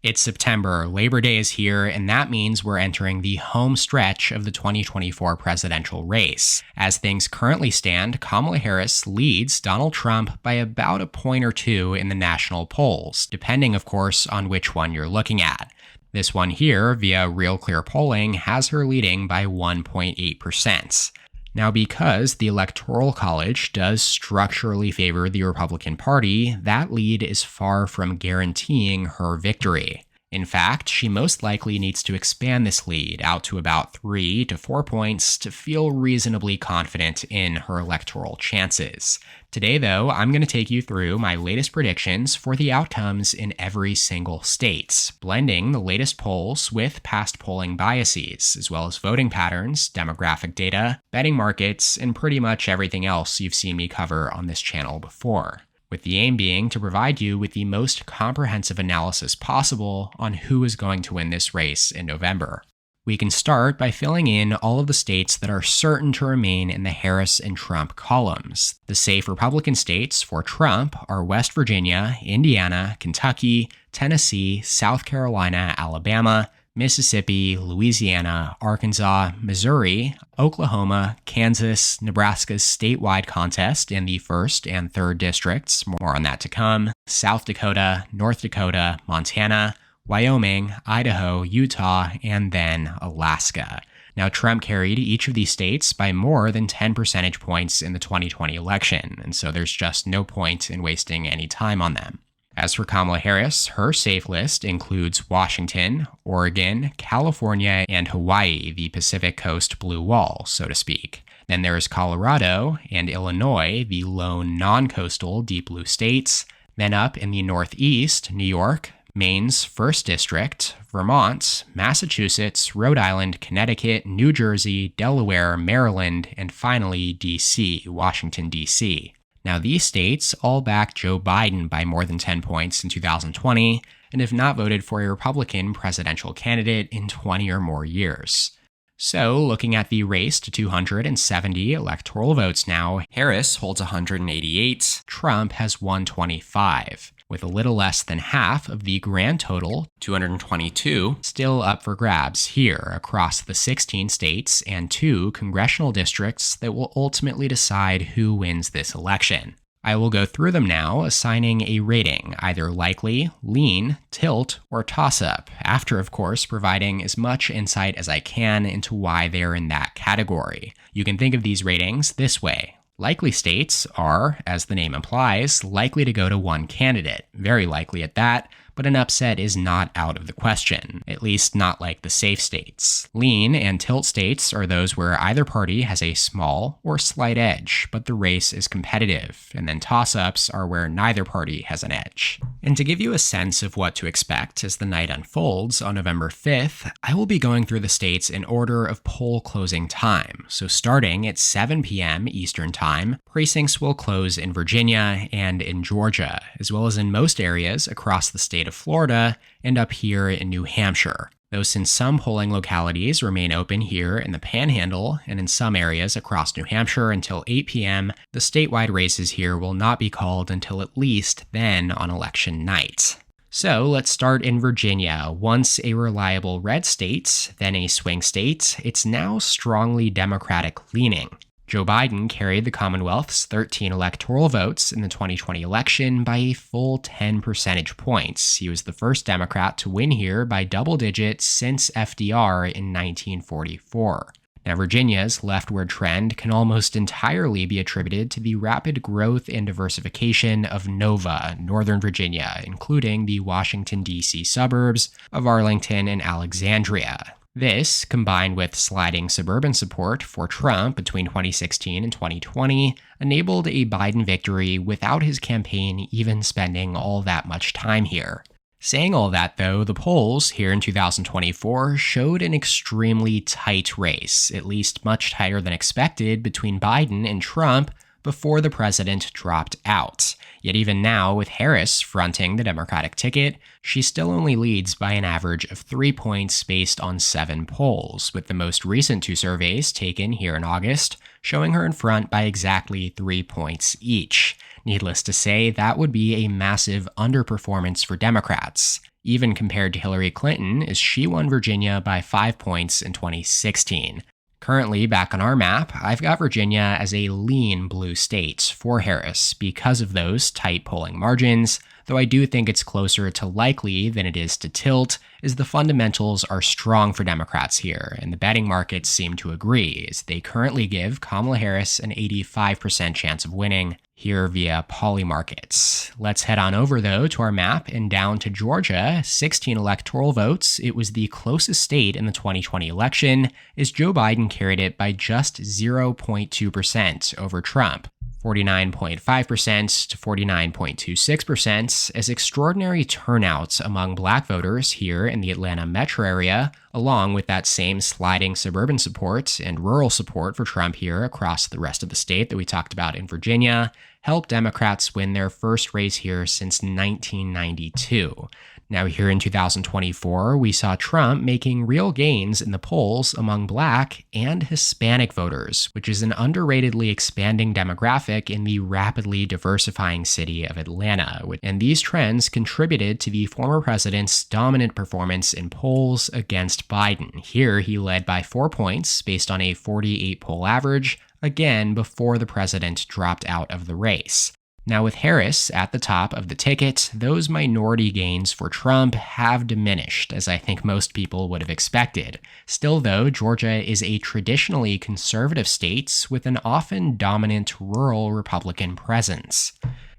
It's September, Labor Day is here, and that means we're entering the home stretch of the 2024 presidential race. As things currently stand, Kamala Harris leads Donald Trump by about a point or two in the national polls, depending, of course, on which one you're looking at. This one here, via Real Clear Polling, has her leading by 1.8%. Now, because the Electoral College does structurally favor the Republican Party, that lead is far from guaranteeing her victory. In fact, she most likely needs to expand this lead out to about 3 to 4 points to feel reasonably confident in her electoral chances. Today, though, I'm going to take you through my latest predictions for the outcomes in every single state, blending the latest polls with past polling biases, as well as voting patterns, demographic data, betting markets, and pretty much everything else you've seen me cover on this channel before, with the aim being to provide you with the most comprehensive analysis possible on who is going to win this race in November. We can start by filling in all of the states that are certain to remain in the Harris and Trump columns. The safe Republican states for Trump are West Virginia, Indiana, Kentucky, Tennessee, South Carolina, Alabama, Mississippi, Louisiana, Arkansas, Missouri, Oklahoma, Kansas, Nebraska's statewide contest in the 1st and 3rd districts, more on that to come, South Dakota, North Dakota, Montana, Wyoming, Idaho, Utah, and then Alaska. Now, Trump carried each of these states by more than 10 percentage points in the 2020 election, and so there's just no point in wasting any time on them. As for Kamala Harris, her safe list includes Washington, Oregon, California, and Hawaii, the Pacific Coast blue wall, so to speak. Then there's Colorado and Illinois, the lone non-coastal deep blue states. Then up in the Northeast, New York, Maine's 1st District, Vermont, Massachusetts, Rhode Island, Connecticut, New Jersey, Delaware, Maryland, and finally D.C., Washington, D.C. Now, these states all backed Joe Biden by more than 10 points in 2020 and have not voted for a Republican presidential candidate in 20 or more years. So, looking at the race to 270 electoral votes now, Harris holds 188, Trump has 125. With a little less than half of the grand total, 222, still up for grabs here across the 16 states and 2 congressional districts that will ultimately decide who wins this election. I will go through them now, assigning a rating, either likely, lean, tilt, or toss-up, after, of course, providing as much insight as I can into why they're in that category. You can think of these ratings this way. Likely states are, as the name implies, likely to go to one candidate, very likely at that, but an upset is not out of the question, at least not like the safe states. Lean and tilt states are those where either party has a small or slight edge, but the race is competitive, and then toss-ups are where neither party has an edge. And to give you a sense of what to expect as the night unfolds on November 5th, I will be going through the states in order of poll closing time. So starting at 7 p.m. Eastern Time, precincts will close in Virginia and in Georgia, as well as in most areas across the state of Florida and up here in New Hampshire. Though since some polling localities remain open here in the Panhandle and in some areas across New Hampshire until 8 p.m., the statewide races here will not be called until at least then on election night. So let's start in Virginia. Once a reliable red state, then a swing state, it's now strongly Democratic leaning. Joe Biden carried the Commonwealth's 13 electoral votes in the 2020 election by a full 10 percentage points. He was the first Democrat to win here by double digits since FDR in 1944. Now, Virginia's leftward trend can almost entirely be attributed to the rapid growth and diversification of Nova, Northern Virginia, including the Washington, D.C. suburbs of Arlington and Alexandria. This, combined with sliding suburban support for Trump between 2016 and 2020, enabled a Biden victory without his campaign even spending all that much time here. Saying all that, though, the polls here in 2024 showed an extremely tight race, at least much tighter than expected, between Biden and Trump before the president dropped out. Yet even now, with Harris fronting the Democratic ticket, she still only leads by an average of 3 points based on 7 polls, with the most recent 2 surveys taken here in August showing her in front by exactly 3 points each. Needless to say, that would be a massive underperformance for Democrats. even compared to Hillary Clinton, as she won Virginia by 5 points in 2016. Currently, back on our map, I've got Virginia as a lean blue state for Harris because of those tight polling margins, though I do think it's closer to likely than it is to tilt, as the fundamentals are strong for Democrats here, and the betting markets seem to agree, as they currently give Kamala Harris an 85% chance of winning here via poly markets. Let's head on over, though, to our map and down to Georgia. 16 electoral votes. It was the closest state in the 2020 election, as Joe Biden carried it by just 0.2% over Trump. 49.5% to 49.26%, as extraordinary turnouts among black voters here in the Atlanta metro area, along with that same sliding suburban support and rural support for Trump here across the rest of the state that we talked about in Virginia, helped Democrats win their first race here since 1992. Now, here in 2024, we saw Trump making real gains in the polls among Black and Hispanic voters, which is an underratedly expanding demographic in the rapidly diversifying city of Atlanta. And these trends contributed to the former president's dominant performance in polls against Biden. Here, he led by 4 points based on a 48 poll average, again before the president dropped out of the race. Now, with Harris at the top of the ticket, those minority gains for Trump have diminished, as I think most people would have expected. Still, though, Georgia is a traditionally conservative state with an often dominant rural Republican presence.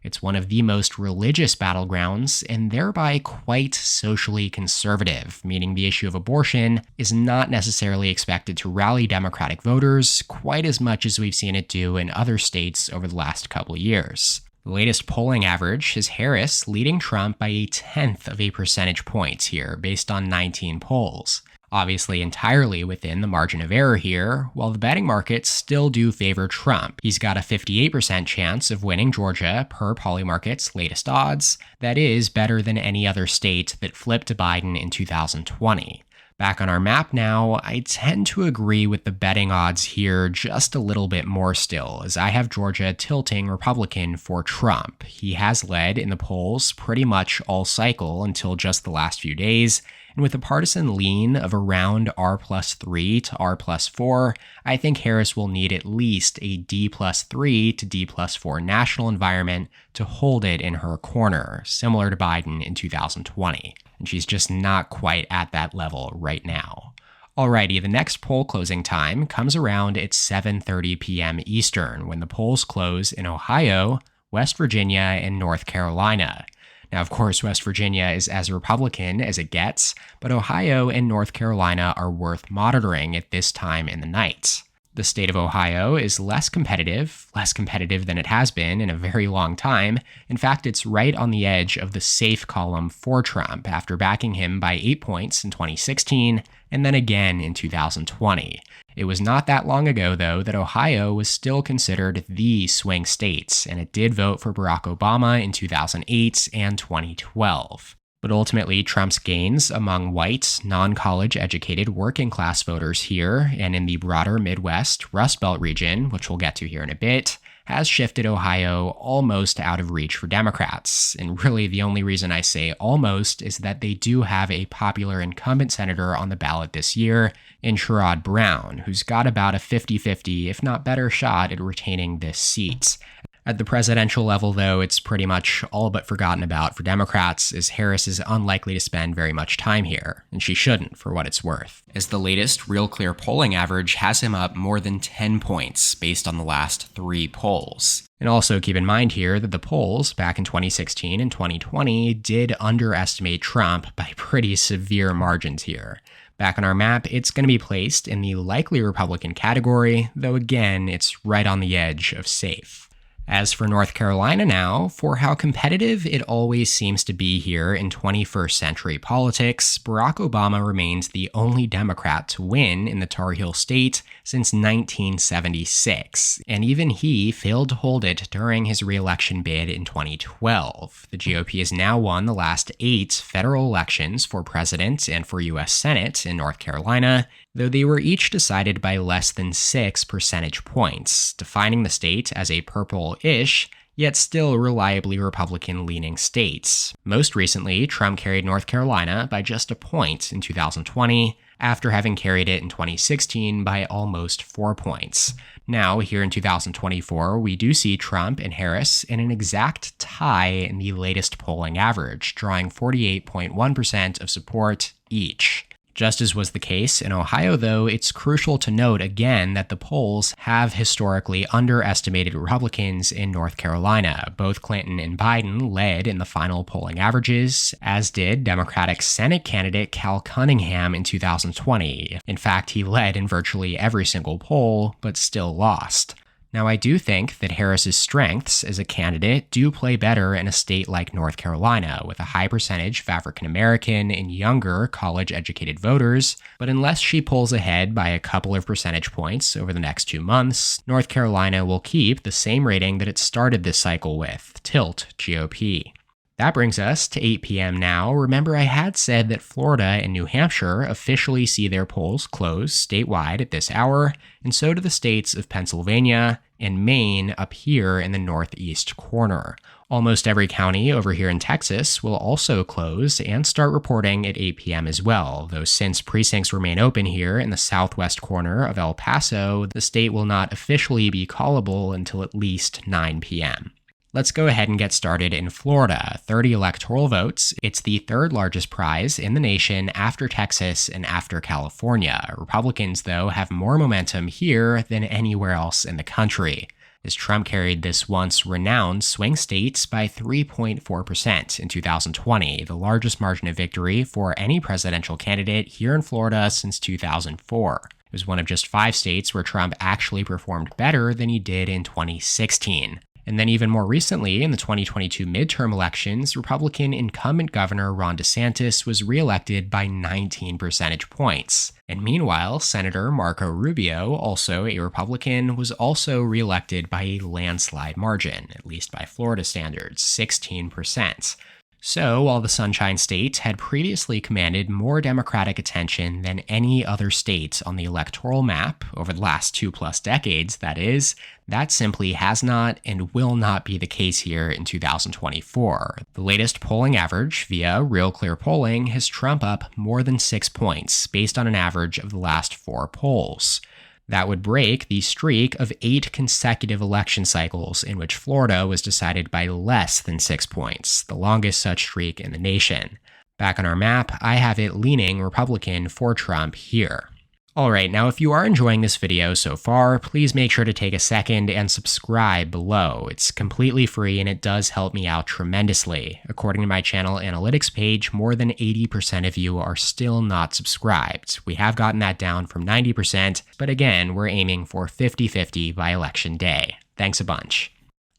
It's one of the most religious battlegrounds and thereby quite socially conservative, meaning the issue of abortion is not necessarily expected to rally Democratic voters quite as much as we've seen it do in other states over the last couple years. The latest polling average is Harris leading Trump by 1/10 of a percentage point here, based on 19 polls. Obviously entirely within the margin of error here, while the betting markets still do favor Trump. He's got a 58% chance of winning Georgia per Polymarket's latest odds. That is better than any other state that flipped to Biden in 2020. Back on our map now, I tend to agree with the betting odds here just a little bit more still, as I have Georgia tilting Republican for Trump. He has led in the polls pretty much all cycle until just the last few days, and with a partisan lean of around R+3 to R+4, I think Harris will need at least a D+3 to D+4 national environment to hold it in her corner, similar to Biden in 2020. And she's just not quite at that level right now. Alrighty, the next poll closing time comes around at 7:30 p.m. Eastern, when the polls close in Ohio, West Virginia, and North Carolina. Now, of course, West Virginia is as Republican as it gets, but Ohio and North Carolina are worth monitoring at this time in the night. The state of Ohio is less competitive than it has been in a very long time. In fact, it's right on the edge of the safe column for Trump after backing him by 8 points in 2016 and then again in 2020. It was not that long ago, though, that Ohio was still considered the swing state, and it did vote for Barack Obama in 2008 and 2012. But ultimately, Trump's gains among white, non-college educated working class voters here and in the broader Midwest Rust Belt region, which we'll get to here in a bit, has shifted Ohio almost out of reach for Democrats. And really, the only reason I say almost is that they do have a popular incumbent senator on the ballot this year in Sherrod Brown, who's got about a 50-50, if not better, shot at retaining this seat. At the presidential level, though, it's pretty much all but forgotten about for Democrats, as Harris is unlikely to spend very much time here, and she shouldn't, for what it's worth, as the latest Real Clear polling average has him up more than 10 points based on the last 3 polls. And also keep in mind here that the polls back in 2016 and 2020 did underestimate Trump by pretty severe margins here. Back on our map, it's going to be placed in the likely Republican category, though again, it's right on the edge of safe. As for North Carolina now, for how competitive it always seems to be here in 21st century politics, Barack Obama remains the only Democrat to win in the Tar Heel state since 1976, and even he failed to hold it during his re-election bid in 2012. The GOP has now won the last 8 federal elections for president and for U.S. Senate in North Carolina, though they were each decided by less than 6 percentage points, defining the state as a purple-ish, yet still reliably Republican-leaning states. Most recently, Trump carried North Carolina by just a point in 2020, after having carried it in 2016 by almost 4 points. Now, here in 2024, we do see Trump and Harris in an exact tie in the latest polling average, drawing 48.1% of support each. Just as was the case in Ohio, though, it's crucial to note again that the polls have historically underestimated Republicans in North Carolina. Both Clinton and Biden led in the final polling averages, as did Democratic Senate candidate Cal Cunningham in 2020. In fact, he led in virtually every single poll, but still lost. Now, I do think that Harris's strengths as a candidate do play better in a state like North Carolina, with a high percentage of African American and younger college-educated voters, but unless she pulls ahead by a couple of percentage points over the next 2 months, North Carolina will keep the same rating that it started this cycle with, tilt GOP. That brings us to 8 p.m. now. Remember, I had said that Florida and New Hampshire officially see their polls close statewide at this hour, and so do the states of Pennsylvania and Maine up here in the northeast corner. Almost every county over here in Texas will also close and start reporting at 8 p.m. as well, though since precincts remain open here in the southwest corner of El Paso, the state will not officially be callable until at least 9 p.m. Let's go ahead and get started in Florida. 30 electoral votes. It's the third largest prize in the nation after Texas and after California. Republicans, though, have more momentum here than anywhere else in the country, as Trump carried this once renowned swing state by 3.4% in 2020, the largest margin of victory for any presidential candidate here in Florida since 2004. It was one of just 5 states where Trump actually performed better than he did in 2016. And then even more recently, in the 2022 midterm elections, Republican incumbent Governor Ron DeSantis was reelected by 19 percentage points. And meanwhile, Senator Marco Rubio, also a Republican, was also reelected by a landslide margin, at least by Florida standards, 16%. So, while the Sunshine State had previously commanded more Democratic attention than any other state on the electoral map over the last 2+ decades, that is, that simply has not and will not be the case here in 2024. The latest polling average via Real Clear Polling has Trump up more than 6 points, based on an average of the last 4 polls. That would break the streak of 8 consecutive election cycles in which Florida was decided by less than 6 points, the longest such streak in the nation. Back on our map, I have it leaning Republican for Trump here. Alright, now if you are enjoying this video so far, please make sure to take a second and subscribe below. It's completely free and it does help me out tremendously. According to my channel analytics page, more than 80% of you are still not subscribed. We have gotten that down from 90%, but again, we're aiming for 50-50 by election day. Thanks a bunch.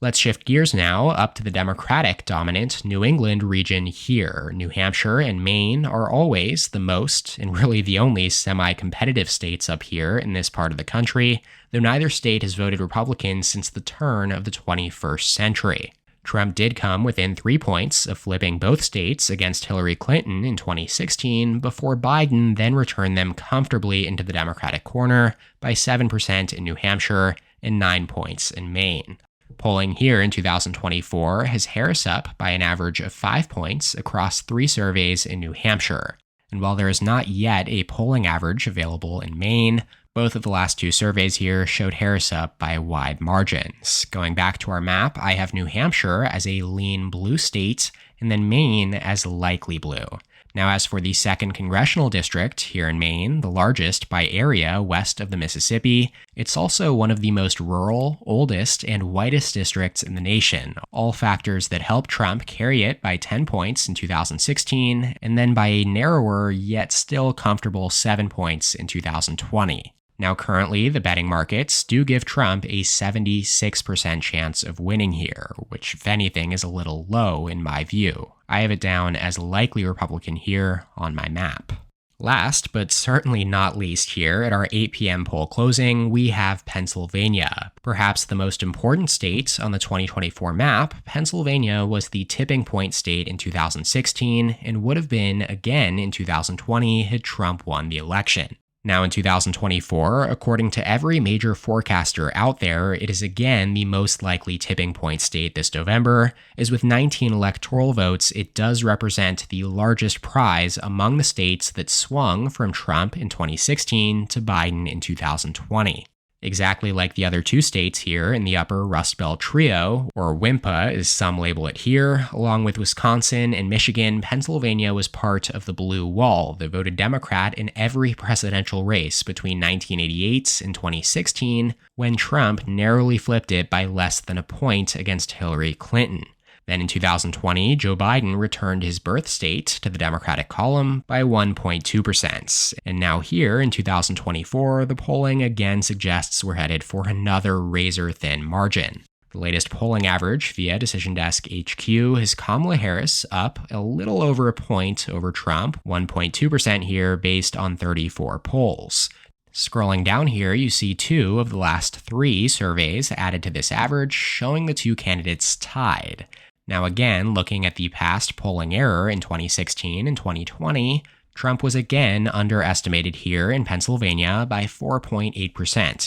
Let's shift gears now up to the Democratic-dominant New England region here. New Hampshire and Maine are always the most, and really the only, semi-competitive states up here in this part of the country, though neither state has voted Republican since the turn of the 21st century. Trump did come within 3 points of flipping both states against Hillary Clinton in 2016, before Biden then returned them comfortably into the Democratic corner by 7% in New Hampshire and 9 points in Maine. Polling here in 2024 has Harris up by an average of 5 points across 3 surveys in New Hampshire. And while there is not yet a polling average available in Maine, both of the last 2 surveys here showed Harris up by wide margins. Going back to our map, I have New Hampshire as a lean blue state, and then Maine as likely blue. Now, as for the 2nd Congressional District here in Maine, the largest by area west of the Mississippi, it's also one of the most rural, oldest, and whitest districts in the nation, all factors that helped Trump carry it by 10 points in 2016, and then by a narrower yet still comfortable 7 points in 2020. Now, currently, the betting markets do give Trump a 76% chance of winning here, which, if anything, is a little low in my view. I have it down as likely Republican here on my map. Last, but certainly not least here, at our 8 p.m. poll closing, we have Pennsylvania. Perhaps the most important state on the 2024 map, Pennsylvania was the tipping point state in 2016 and would have been again in 2020 had Trump won the election. Now in 2024, according to every major forecaster out there, it is again the most likely tipping point state this November, as with 19 electoral votes, it does represent the largest prize among the states that swung from Trump in 2016 to Biden in 2020. Exactly like the other two states here in the upper Rust Belt trio, or WIMPA as some label it here, along with Wisconsin and Michigan, Pennsylvania was part of the blue wall that voted Democrat in every presidential race between 1988 and 2016, when Trump narrowly flipped it by less than a point against Hillary Clinton. Then in 2020, Joe Biden returned his birth state to the Democratic column by 1.2%. And now here in 2024, the polling again suggests we're headed for another razor-thin margin. The latest polling average via Decision Desk HQ has Kamala Harris up a little over a point over Trump, 1.2% here based on 34 polls. Scrolling down here, you see 2 of the last 3 surveys added to this average, showing the two candidates tied. Now again, looking at the past polling error in 2016 and 2020, Trump was again underestimated here in Pennsylvania by 4.8%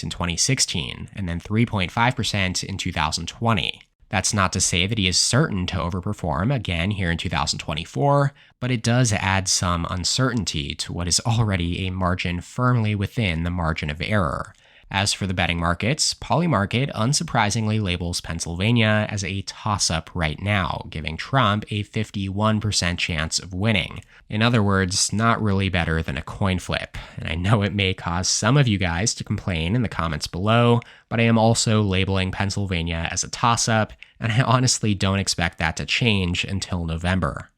in 2016, and then 3.5% in 2020. That's not to say that he is certain to overperform again here in 2024, but it does add some uncertainty to what is already a margin firmly within the margin of error. As for the betting markets, Polymarket unsurprisingly labels Pennsylvania as a toss-up right now, giving Trump a 51% chance of winning. In other words, not really better than a coin flip. And I know it may cause some of you guys to complain in the comments below, but I am also labeling Pennsylvania as a toss-up, and I honestly don't expect that to change until November.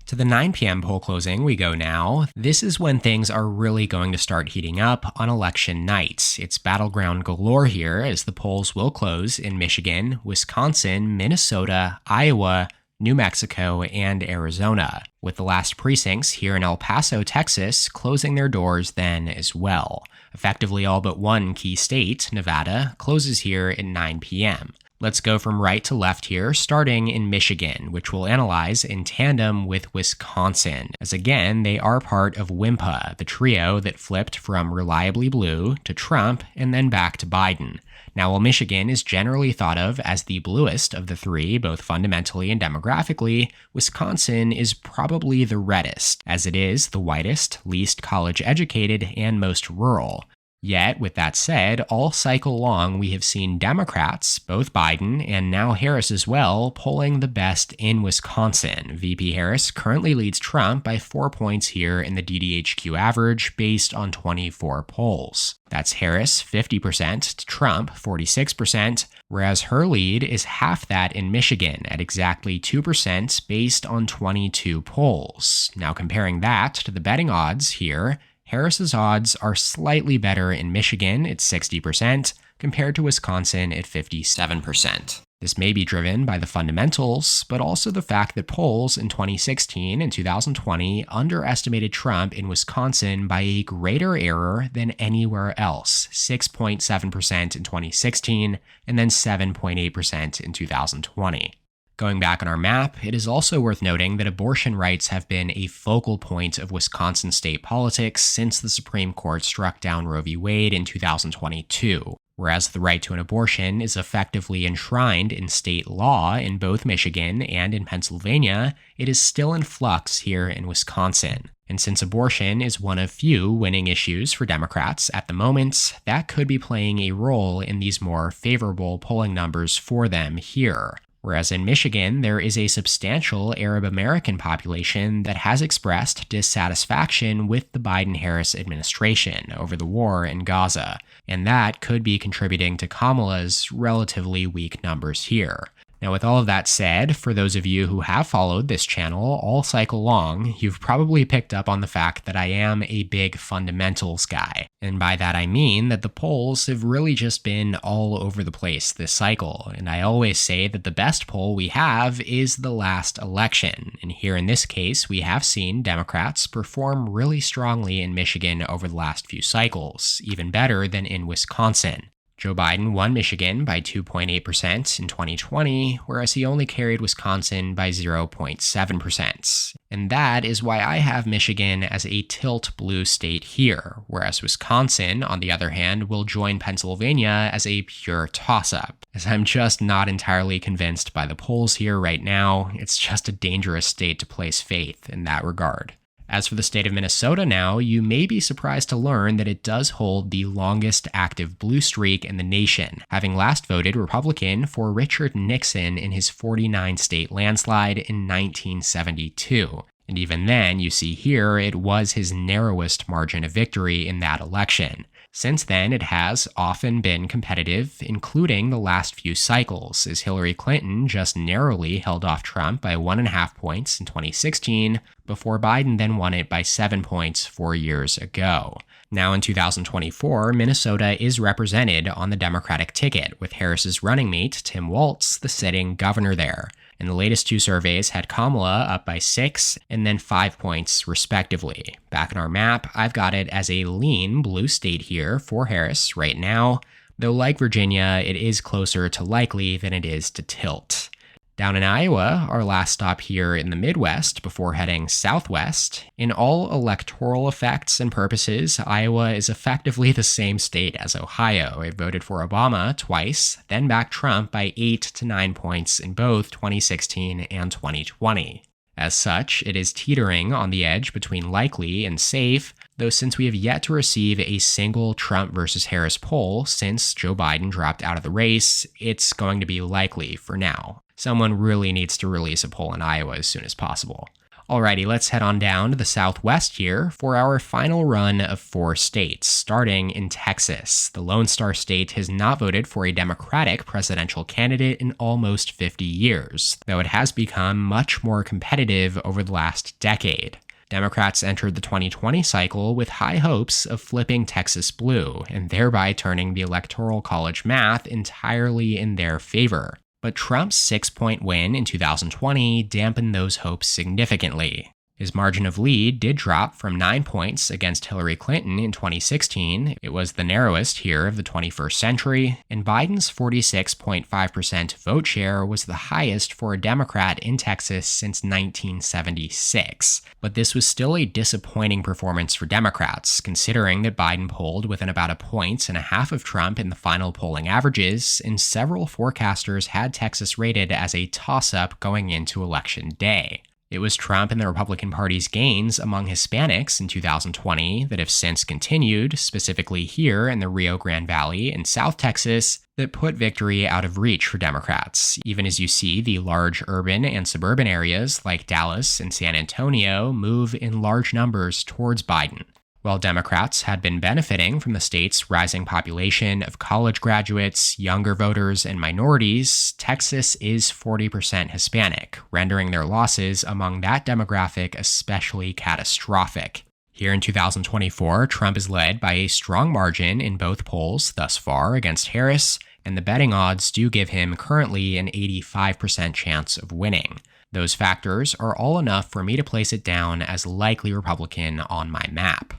To the 9 p.m. poll closing we go now. This is when things are really going to start heating up on election night. It's battleground galore here as the polls will close in Michigan, Wisconsin, Minnesota, Iowa, New Mexico, and Arizona, with the last precincts here in El Paso, Texas, closing their doors then as well. Effectively all but one key state, Nevada, closes here at 9 p.m. Let's go from right to left here, starting in Michigan, which we'll analyze in tandem with Wisconsin, as again, they are part of WIMPA, the trio that flipped from reliably blue to Trump and then back to Biden. Now, while Michigan is generally thought of as the bluest of the three, both fundamentally and demographically, Wisconsin is probably the reddest, as it is the whitest, least college-educated, and most rural. Yet, with that said, all cycle long we have seen Democrats, both Biden and now Harris as well, polling the best in Wisconsin. VP Harris currently leads Trump by 4 points here in the DDHQ average based on 24 polls. That's Harris 50% to Trump 46%, whereas her lead is half that in Michigan at exactly 2% based on 22 polls. Now comparing that to the betting odds here, Harris's odds are slightly better in Michigan at 60%, compared to Wisconsin at 57%. This may be driven by the fundamentals, but also the fact that polls in 2016 and 2020 underestimated Trump in Wisconsin by a greater error than anywhere else, 6.7% in 2016 and then 7.8% in 2020. Going back on our map, it is also worth noting that abortion rights have been a focal point of Wisconsin state politics since the Supreme Court struck down Roe v. Wade in 2022. Whereas the right to an abortion is effectively enshrined in state law in both Michigan and in Pennsylvania, it is still in flux here in Wisconsin. And since abortion is one of few winning issues for Democrats at the moment, that could be playing a role in these more favorable polling numbers for them here. Whereas in Michigan, there is a substantial Arab American population that has expressed dissatisfaction with the Biden-Harris administration over the war in Gaza, and that could be contributing to Kamala's relatively weak numbers here. Now, with all of that said, for those of you who have followed this channel all cycle long, you've probably picked up on the fact that I am a big fundamentals guy. And by that I mean that the polls have really just been all over the place this cycle. And I always say that the best poll we have is the last election. And here in this case, we have seen Democrats perform really strongly in Michigan over the last few cycles, even better than in Wisconsin. Joe Biden won Michigan by 2.8% in 2020, whereas he only carried Wisconsin by 0.7%. And that is why I have Michigan as a tilt blue state here, whereas Wisconsin, on the other hand, will join Pennsylvania as a pure toss-up. As I'm just not entirely convinced by the polls here right now, it's just a dangerous state to place faith in that regard. As for the state of Minnesota now, you may be surprised to learn that it does hold the longest active blue streak in the nation, having last voted Republican for Richard Nixon in his 49-state landslide in 1972. And even then, you see here, it was his narrowest margin of victory in that election. Since then, it has often been competitive, including the last few cycles, as Hillary Clinton just narrowly held off Trump by 1.5 points in 2016, before Biden then won it by 7 points 4 years ago. Now in 2024, Minnesota is represented on the Democratic ticket, with Harris's running mate, Tim Walz, the sitting governor there. And the latest two surveys had Kamala up by 6 and then 5 points respectively. Back in our map, I've got it as a lean blue state here for Harris right now, though like Virginia, it is closer to likely than it is to tilt. Down in Iowa, our last stop here in the Midwest before heading southwest, in all electoral effects and purposes, Iowa is effectively the same state as Ohio. It voted for Obama twice, then backed Trump by 8 to 9 points in both 2016 and 2020. As such, it is teetering on the edge between likely and safe, though since we have yet to receive a single Trump versus Harris poll since Joe Biden dropped out of the race, it's going to be likely for now. Someone really needs to release a poll in Iowa as soon as possible. Alrighty, let's head on down to the southwest here for our final run of 4 states, starting in Texas. The Lone Star State has not voted for a Democratic presidential candidate in almost 50 years, though it has become much more competitive over the last decade. Democrats entered the 2020 cycle with high hopes of flipping Texas blue, and thereby turning the Electoral College math entirely in their favor. But Trump's 6-point win in 2020 dampened those hopes significantly. His margin of lead did drop from 9 points against Hillary Clinton in 2016. It was the narrowest here of the 21st century, and Biden's 46.5% vote share was the highest for a Democrat in Texas since 1976. But this was still a disappointing performance for Democrats, considering that Biden polled within about 1.5 points of Trump in the final polling averages, and several forecasters had Texas rated as a toss-up going into Election Day. It was Trump and the Republican Party's gains among Hispanics in 2020 that have since continued, specifically here in the Rio Grande Valley in South Texas, that put victory out of reach for Democrats, even as you see the large urban and suburban areas like Dallas and San Antonio move in large numbers towards Biden. While Democrats had been benefiting from the state's rising population of college graduates, younger voters, and minorities, Texas is 40% Hispanic, rendering their losses among that demographic especially catastrophic. Here in 2024, Trump is led by a strong margin in both polls thus far against Harris, and the betting odds do give him currently an 85% chance of winning. Those factors are all enough for me to place it down as likely Republican on my map.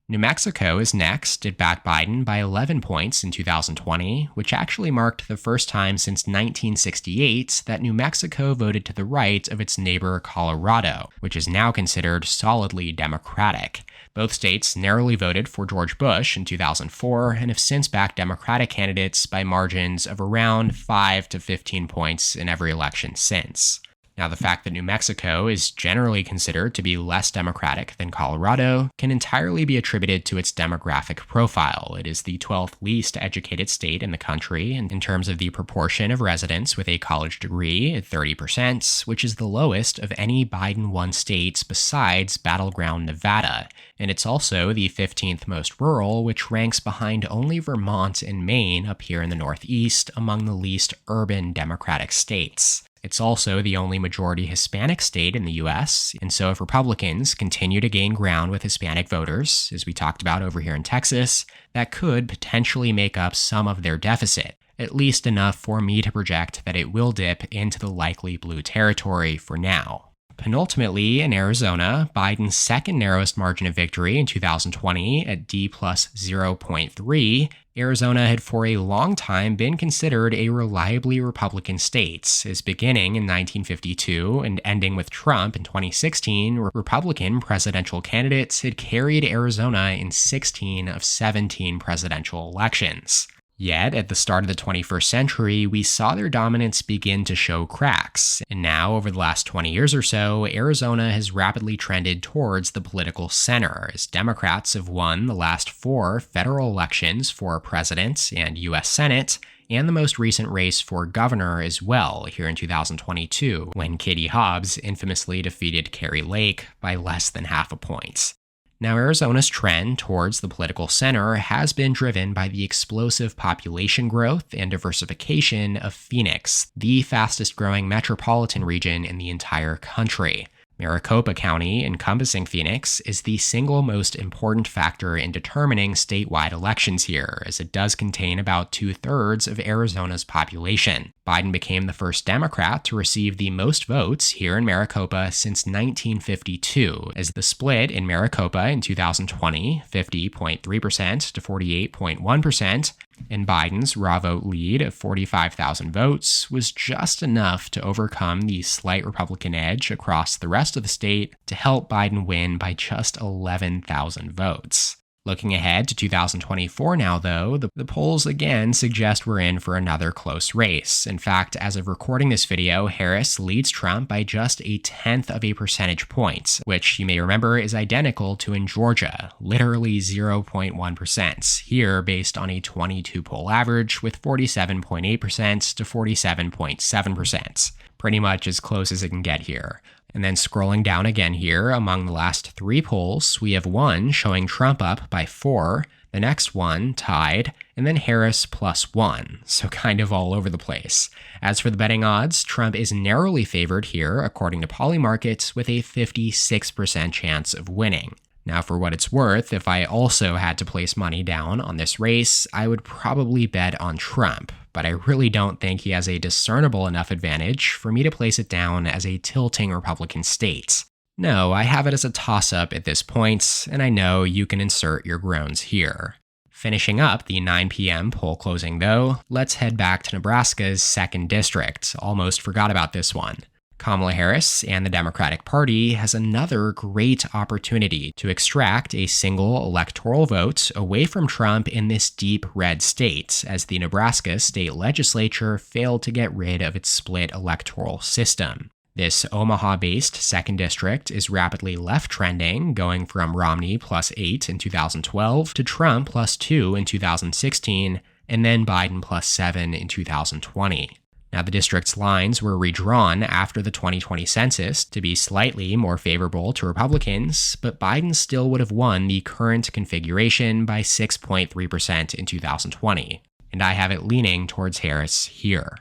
New Mexico is next. It backed Biden by 11 points in 2020, which actually marked the first time since 1968 that New Mexico voted to the right of its neighbor Colorado, which is now considered solidly Democratic. Both states narrowly voted for George Bush in 2004 and have since backed Democratic candidates by margins of around 5 to 15 points in every election since. Now, the fact that New Mexico is generally considered to be less democratic than Colorado can entirely be attributed to its demographic profile. It is the 12th least educated state in the country, and in terms of the proportion of residents with a college degree at 30%, which is the lowest of any Biden-won states besides battleground Nevada. And it's also the 15th most rural, which ranks behind only Vermont and Maine up here in the Northeast among the least urban Democratic states. It's also the only majority Hispanic state in the U.S., and so if Republicans continue to gain ground with Hispanic voters, as we talked about over here in Texas, that could potentially make up some of their deficit, at least enough for me to project that it will dip into the likely blue territory for now. Penultimately, in Arizona, Biden's second narrowest margin of victory in 2020 at D plus 0.3, Arizona had for a long time been considered a reliably Republican state, as beginning in 1952 and ending with Trump in 2016, Republican presidential candidates had carried Arizona in 16 of 17 presidential elections. Yet, at the start of the 21st century, we saw their dominance begin to show cracks, and now, over the last 20 years or so, Arizona has rapidly trended towards the political center, as Democrats have won the last 4 federal elections for president and U.S. Senate, and the most recent race for governor as well, here in 2022, when Katie Hobbs infamously defeated Kari Lake by less than half a point. Now, Arizona's trend towards the political center has been driven by the explosive population growth and diversification of Phoenix, the fastest growing metropolitan region in the entire country. Maricopa County, encompassing Phoenix, is the single most important factor in determining statewide elections here, as it does contain about 2/3 of Arizona's population. Biden became the first Democrat to receive the most votes here in Maricopa since 1952, as the split in Maricopa in 2020, 50.3% to 48.1%, and Biden's raw vote lead of 45,000 votes was just enough to overcome the slight Republican edge across the rest of the state to help Biden win by just 11,000 votes. Looking ahead to 2024 now, though, the polls again suggest we're in for another close race. In fact, as of recording this video, Harris leads Trump by just 1/10 of a percentage point, which you may remember is identical to in Georgia, literally 0.1%, here based on a 22 poll average with 47.8% to 47.7%. Pretty much as close as it can get here. And then scrolling down again here, among the last 3 polls, we have one showing Trump up by 4, the next one tied, and then Harris +1, so kind of all over the place. As for the betting odds, Trump is narrowly favored here, according to Polymarket, with a 56% chance of winning. Now, for what it's worth, if I also had to place money down on this race, I would probably bet on Trump, but I really don't think he has a discernible enough advantage for me to place it down as a tilting Republican state. No, I have it as a toss-up at this point, and I know you can insert your groans here. Finishing up the 9 p.m. poll closing, though, let's head back to Nebraska's 2nd District. Almost forgot about this one. Kamala Harris and the Democratic Party has another great opportunity to extract a single electoral vote away from Trump in this deep red state, as the Nebraska state legislature failed to get rid of its split electoral system. This Omaha-based 2nd District is rapidly left-trending, going from Romney +8 in 2012 to Trump +2 in 2016, and then Biden +7 in 2020. Now, the district's lines were redrawn after the 2020 census to be slightly more favorable to Republicans, but Biden still would have won the current configuration by 6.3% in 2020, and I have it leaning towards Harris here.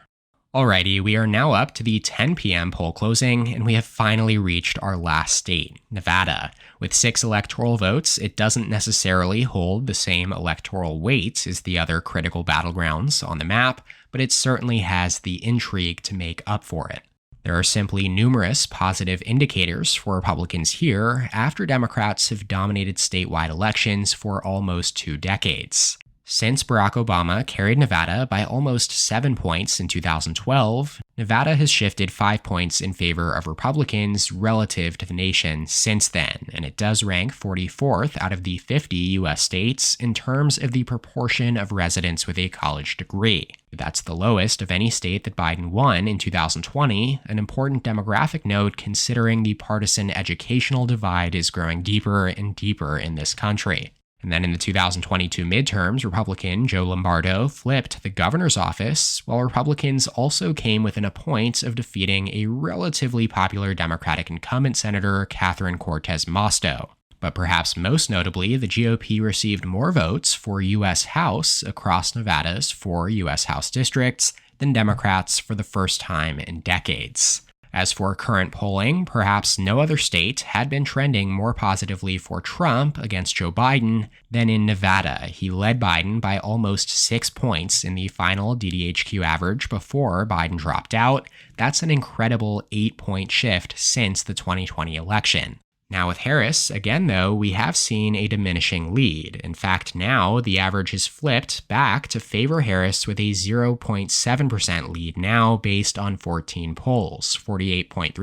Alrighty, we are now up to the 10 p.m. poll closing, and we have finally reached our last state, Nevada. With 6 electoral votes, it doesn't necessarily hold the same electoral weight as the other critical battlegrounds on the map, but it certainly has the intrigue to make up for it. There are simply numerous positive indicators for Republicans here after Democrats have dominated statewide elections for almost 2 decades. Since Barack Obama carried Nevada by almost 7 points in 2012, Nevada has shifted 5 points in favor of Republicans relative to the nation since then, and it does rank 44th out of the 50 U.S. states in terms of the proportion of residents with a college degree. That's the lowest of any state that Biden won in 2020, an important demographic note considering the partisan educational divide is growing deeper and deeper in this country. And then in the 2022 midterms, Republican Joe Lombardo flipped the governor's office, while Republicans also came within a point of defeating a relatively popular Democratic incumbent senator, Catherine Cortez Masto. But perhaps most notably, the GOP received more votes for U.S. House across Nevada's 4 U.S. House districts than Democrats for the first time in decades. As for current polling, perhaps no other state had been trending more positively for Trump against Joe Biden than in Nevada. He led Biden by almost 6 points in the final DDHQ average before Biden dropped out. That's an incredible 8-point shift since the 2020 election. Now with Harris, again though, we have seen a diminishing lead. In fact, now the average is flipped back to favor Harris with a 0.7% lead now based on 14 polls, 48.3%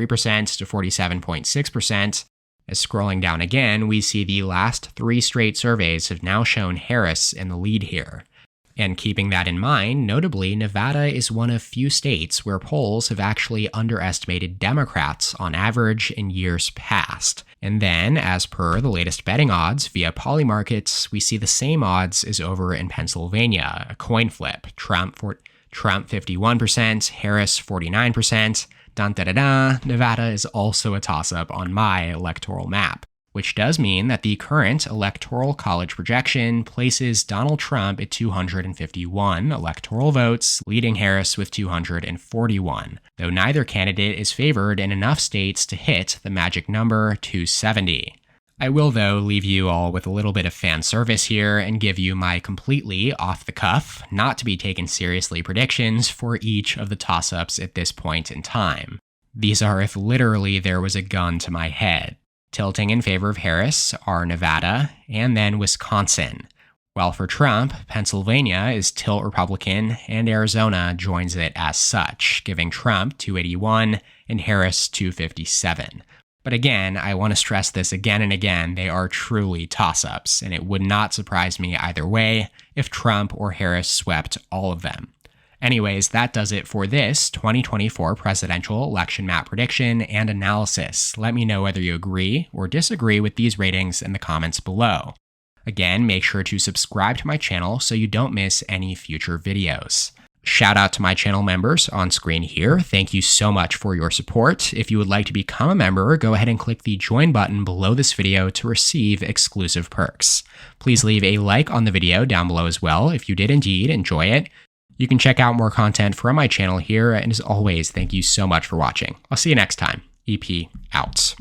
to 47.6%. As scrolling down again, we see the last 3 straight surveys have now shown Harris in the lead here. And keeping that in mind, notably, Nevada is one of few states where polls have actually underestimated Democrats on average in years past. And then, as per the latest betting odds via Polymarkets, we see the same odds as over in Pennsylvania, a coin flip. Trump 51%, Harris 49%. Nevada is also a toss-up on my electoral map, which does mean that the current electoral college projection places Donald Trump at 251 electoral votes, leading Harris with 241, though neither candidate is favored in enough states to hit the magic number 270. I will, though, leave you all with a little bit of fan service here and give you my completely off-the-cuff, not to be taken seriously predictions for each of the toss-ups at this point in time. These are if literally there was a gun to my head. Tilting in favor of Harris are Nevada and then Wisconsin. While for Trump, Pennsylvania is tilt Republican and Arizona joins it as such, giving Trump 281 and Harris 257. But again, I want to stress this again and again, they are truly toss-ups, and it would not surprise me either way if Trump or Harris swept all of them. Anyways, that does it for this 2024 presidential election map prediction and analysis. Let me know whether you agree or disagree with these ratings in the comments below. Again, make sure to subscribe to my channel so you don't miss any future videos. Shout out to my channel members on screen here. Thank you so much for your support. If you would like to become a member, go ahead and click the join button below this video to receive exclusive perks. Please leave a like on the video down below as well if you did indeed enjoy it. You can check out more content from my channel here, and as always, thank you so much for watching. I'll see you next time. EP out.